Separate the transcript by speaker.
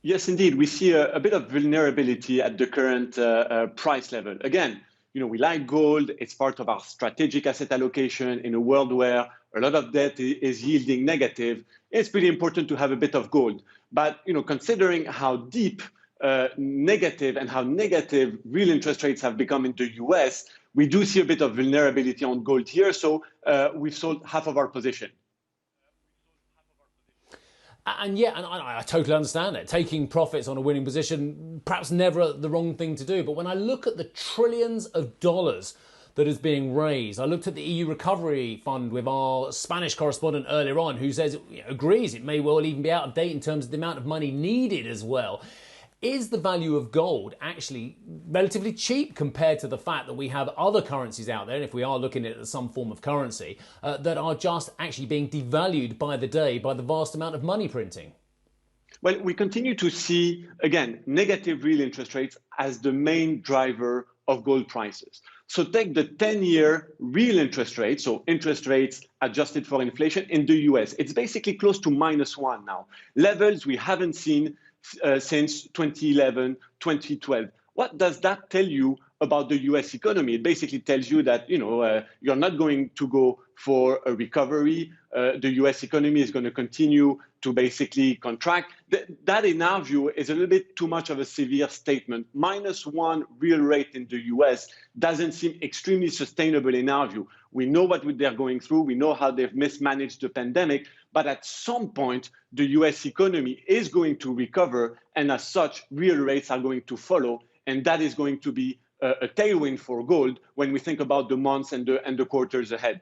Speaker 1: Yes, indeed. We see a bit of vulnerability at the current price level. Again, we like gold. It's part of our strategic asset allocation in a world where a lot of debt is yielding negative. It's pretty important to have a bit of gold. But, considering how deep negative and how negative real interest rates have become in the US, we do see a bit of vulnerability on gold here. So we've sold half of our position.
Speaker 2: And yeah, and I totally understand that. Taking profits on a winning position, perhaps never the wrong thing to do. But when I look at the trillions of dollars that is being raised, I looked at the EU Recovery Fund with our Spanish correspondent earlier on, who says, agrees it may well even be out of date in terms of the amount of money needed as well. Is the value of gold actually relatively cheap compared to the fact that we have other currencies out there, and if we are looking at some form of currency, that are just actually being devalued by the day by the vast amount of money printing?
Speaker 1: Well, we continue to see, again, negative real interest rates as the main driver of gold prices. So take the 10-year real interest rate, so interest rates adjusted for inflation in the US. It's basically close to -1 now, levels we haven't seen since 2011, 2012. What does that tell you about the US economy? It basically tells you that you're not going to go for a recovery. The US economy is going to continue to basically contract. That, in our view, is a little bit too much of a severe statement. -1 real rate in the US doesn't seem extremely sustainable in our view. We know what they're going through. We know how they've mismanaged the pandemic. But at some point, the US economy is going to recover. And as such, real rates are going to follow. And that is going to be a tailwind for gold when we think about the months and the quarters ahead.